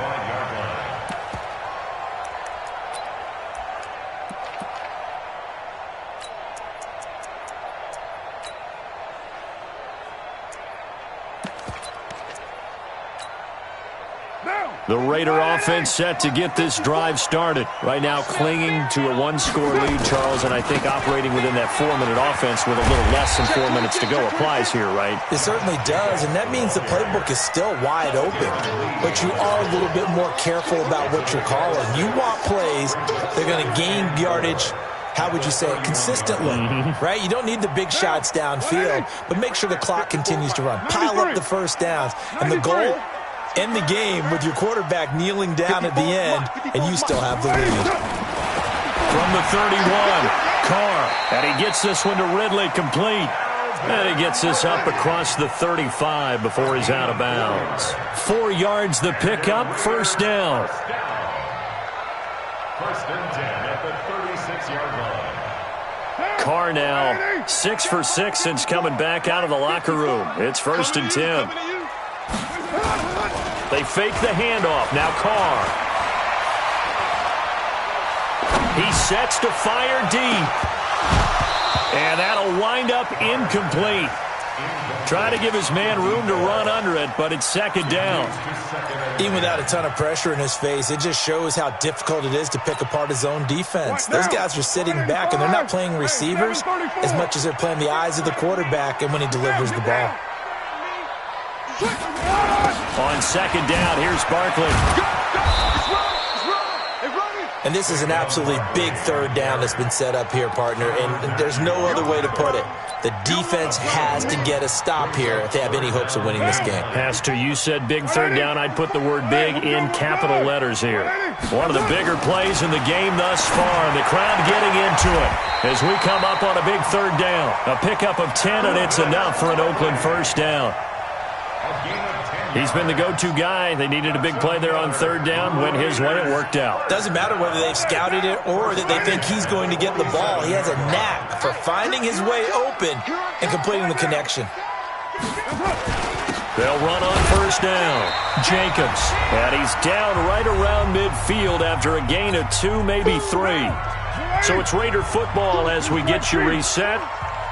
The Raider offense set to get this drive started. Right now clinging to a 1-score lead, Charles, and I think operating within that 4-minute offense with a little less than 4 minutes to go applies here, right? It certainly does, and that means the playbook is still wide open. But you are a little bit more careful about what you're calling. You want plays, they're going to gain yardage, how would you say it, consistently, right? You don't need the big shots downfield, but make sure the clock continues to run. Pile up the first downs, and the goal, end the game with your quarterback kneeling down at the end, and you still have the lead. From the 31, Carr, and he gets this one to Ridley complete. And he gets this up across the 35 before he's out of bounds. 4 yards the pickup, first down. First and 10 at the 36-yard line. Carr now 6 for 6 since coming back out of the locker room. It's first and 10. They fake the handoff. Now Carr. He sets to fire deep. And that'll wind up incomplete. Try to give his man room to run under it, but it's second down. Even without a ton of pressure in his face, it just shows how difficult it is to pick apart his own defense. Those guys are sitting back, and they're not playing receivers as much as they're playing the eyes of the quarterback and when he delivers the ball. On second down, here's Barkley. And this is an absolutely big third down that's been set up here, partner, and there's no other way to put it. The defense has to get a stop here if they have any hopes of winning this game. Pastor, you said big third down. I'd put the word big in capital letters here. One of the bigger plays in the game thus far, and the crowd getting into it as we come up on a big third down. A pickup of 10, and it's enough for an Oakland first down. He's been the go-to guy. They needed a big play there on third down. Went his way. It worked out. Doesn't matter whether they've scouted it or that they think he's going to get the ball. He has a knack for finding his way open and completing the connection. They'll run on first down. Jacobs. And he's down right around midfield after a gain of 2, maybe 3. So it's Raider football as we get you reset.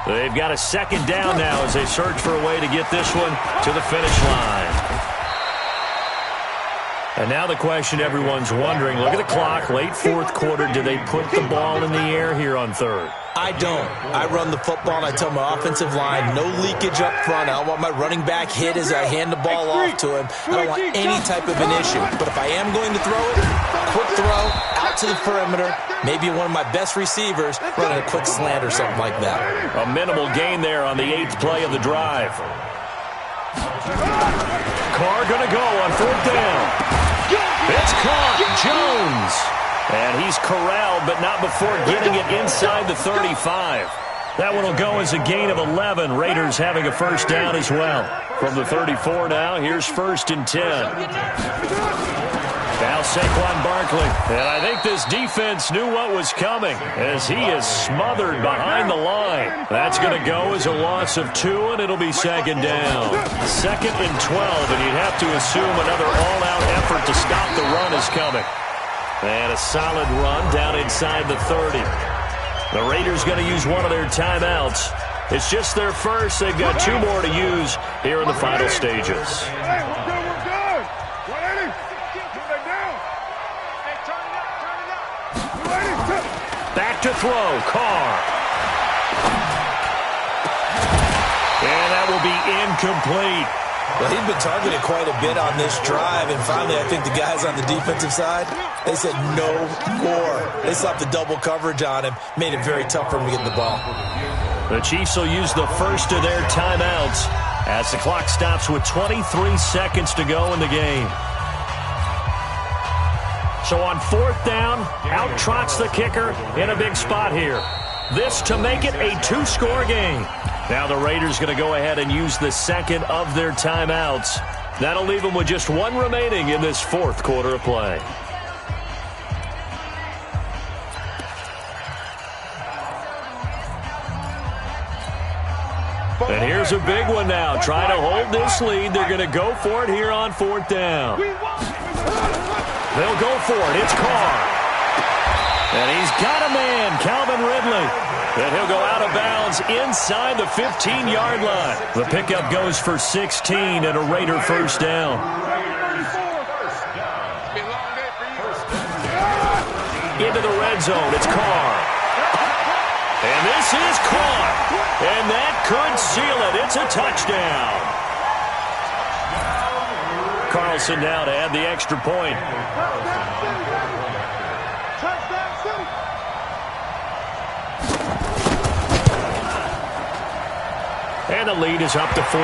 They've got a second down now as they search for a way to get this one to the finish line. And now the question everyone's wondering, look at the clock, late fourth quarter, do they put the ball in the air here on third? I don't. I run the football, and I tell my offensive line, no leakage up front. I don't want my running back hit as I hand the ball off to him. I don't want any type of an issue. But if I am going to throw it, quick throw, out to the perimeter, maybe one of my best receivers running a quick slant or something like that. A minimal gain there on the 8th play of the drive. Carr going to go on fourth down. It's caught. Jones. And he's corralled, but not before getting it inside the 35. That one will go as a gain of 11. Raiders having a first down as well. From the 34 now, here's 1st and 10. Now Saquon Barkley. And I think this defense knew what was coming as he is smothered behind the line. That's going to go as a loss of 2, and it'll be second down. 2nd and 12, and you'd have to assume another all-out effort to stop the run is coming. And a solid run down inside the 30. The Raiders going to use one of their timeouts. It's just their first. They've got 2 more to use here in the final stages. Back to throw. Carr. And that will be incomplete. Well, he's been targeted quite a bit on this drive, and finally I think the guys on the defensive side, they said no more. They stopped the double coverage on him, made it very tough for him to get the ball. The Chiefs will use the first of their timeouts as the clock stops with 23 seconds to go in the game. So on fourth down, out trots the kicker in a big spot here. This to make it a 2-score game. Now the Raiders going to go ahead and use the second of their timeouts. That'll leave them with just 1 remaining in this fourth quarter of play. And here's a big one now. Trying to hold this lead. They're going to go for it here on fourth down. They'll go for it. It's Carr. And he's got a man, Calvin Ridley. And he'll go out of bounds inside the 15-yard line. The pickup goes for 16 and a Raider first down. Into the red zone. It's Carr. And this is caught. And that could seal it. It's a touchdown. Carlson now to add the extra point. And the lead is up to 14.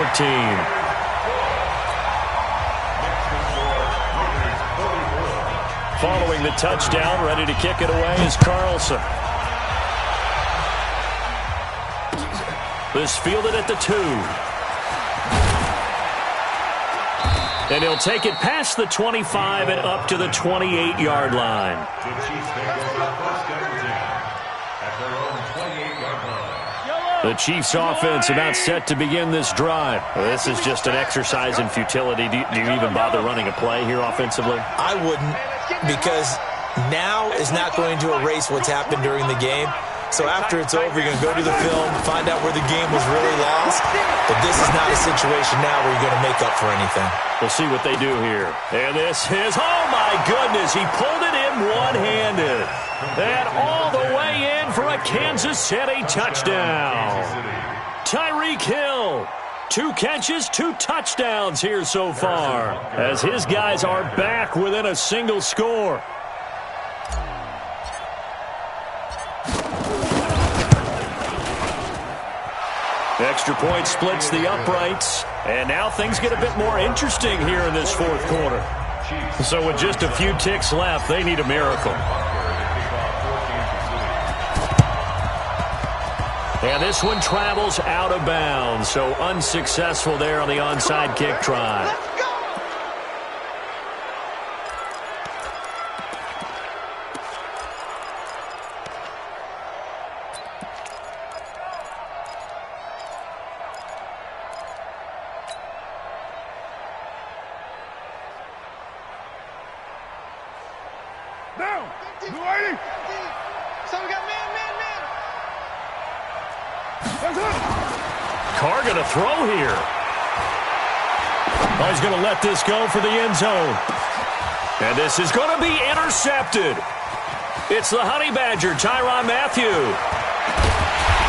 Following the touchdown, ready to kick it away is Carlson. This fielded at the 2. And he'll take it past the 25 and up to the 28-yard line. The Chiefs offense about set to begin this drive. This is just an exercise in futility. Do you even bother running a play here offensively? I wouldn't, because now is not going to erase what's happened during the game. So after it's over, you're going to go to the film, find out where the game was really lost. But this is not a situation now where you're going to make up for anything. We'll see what they do here. And this is, oh my goodness, he pulled it in one-handed. And all the way in for a Kansas City touchdown. Tyreek Hill, 2 catches, 2 touchdowns here so far, as his guys are back within a single score. Extra point splits the uprights, and now things get a bit more interesting here in this fourth quarter. So with just a few ticks left, they need a miracle. And this one travels out of bounds, so unsuccessful there on the onside kick try. Down. Blue 80. So we got man. That's it. Carr going to throw here. Oh, he's going to let this go for the end zone. And this is going to be intercepted. It's the Honey Badger, Tyrann Mathieu.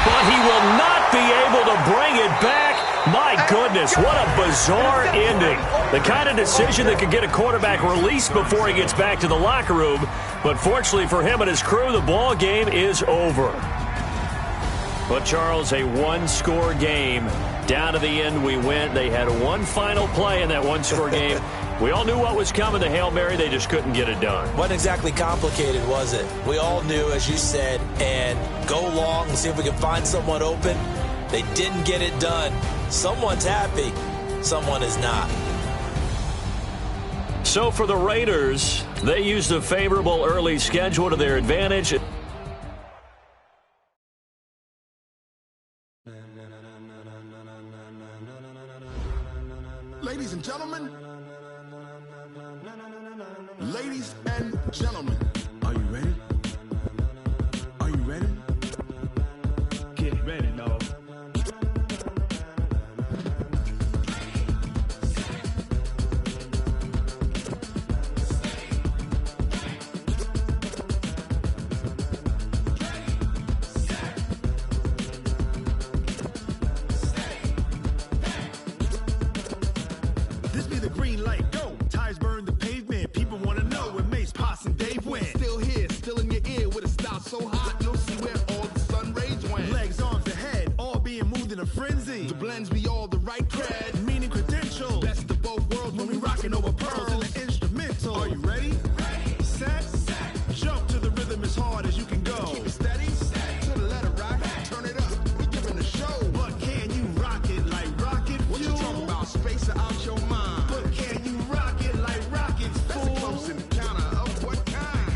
But he will not be able to bring it back. My goodness, what a bizarre ending. The kind of decision that could get a quarterback released before he gets back to the locker room. But fortunately for him and his crew, the ball game is over. But, Charles, a one-score game. Down to the end we went. They had one final play in that one-score game. We all knew what was coming, the Hail Mary. They just couldn't get it done. Wasn't exactly complicated, was it? We all knew, as you said, and go long and see if we can find someone open. They didn't get it done. Someone's happy. Someone is not. So for the Raiders, they used a favorable early schedule to their advantage. Ladies and gentlemen. Ladies and gentlemen. Are you ready? Are you ready? Get ready, dog. This be the green light, go. Tires burn the pavement. People want to know when Mace, Potts, and Dave went. Still here, still in your ear with a style so hot, you'll see where all the sun rays went. Legs, arms, the head, all being moved in a frenzy. The blends be all the right cred, meaning credentials. Best of both worlds when we rocking over pearls in the instrumental. Are you ready? Ready. Set. Jump to the rhythm as hard as you can go. Keep it steady. To the letter right. Turn it up. We giving the show. But can you rock it like rocket fuel? What you talking about? Space out your mind. But can you rock it like rockets, fool? That's a close encounter of what kind?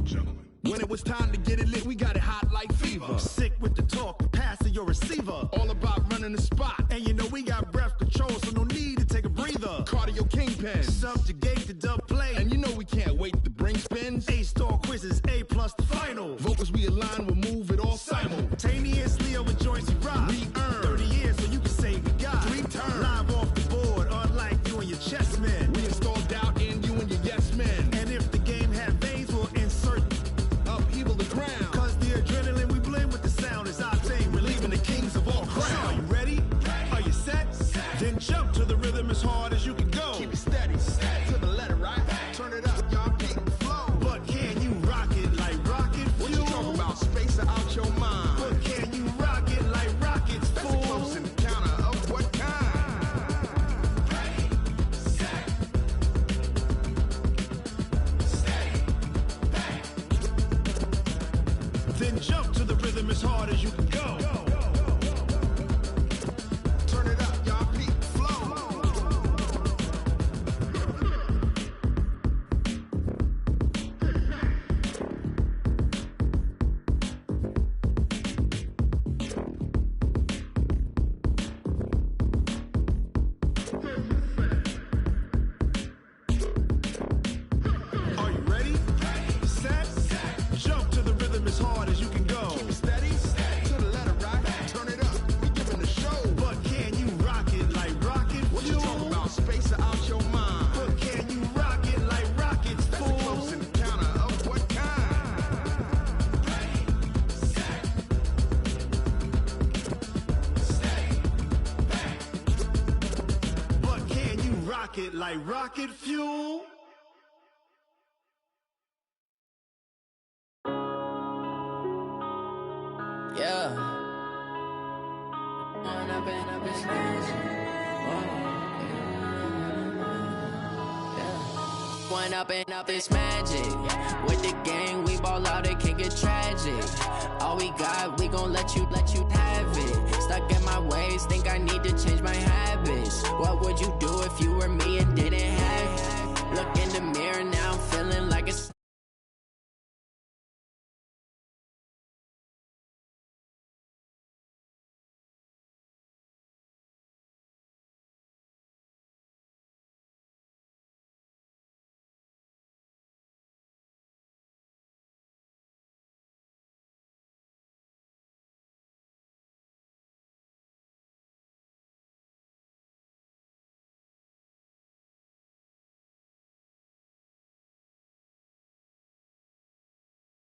Gentlemen. When it was time to get it lit, we got it hot like fever. Sick with the talk, pass to your receiver. All about running the spot. And you know we got breath control, so no need to take a breather. Cardio kingpin. Subjugate the dub play. And you know we can't wait to bring spins. A-star quizzes, A+ the final. Vocals we align, we'll move it all simultaneously over joints we rock. We earn 30 years so you can say we got 3 turns. Live off the board, unlike you and your chess men. We install doubt in you and your yes men. And if the game had veins, we'll insert upheaval the ground. Cause the adrenaline we blend with the sound is our thing. Relieving the kings of all crowns. Are you ready? Are you set? Then jump to the rhythm as hard as you can go. Keep it steady. To the letter right. Turn it up, y'all keep the flow. But can you rock it like rocket fuel? What you talking about? Space out your mind. But can you rock it like rockets, fool? That's a close encounter of what kind? Ready, set, steady, back. Then jump to the rhythm as hard as you can go. Turn it up, y'all keep the flow. pocket like rocket fuel. Yeah. One up and up, it's magic. With the gang, we ball out, it can get tragic. All we got, we gon' let you have it. Stuck in my ways, think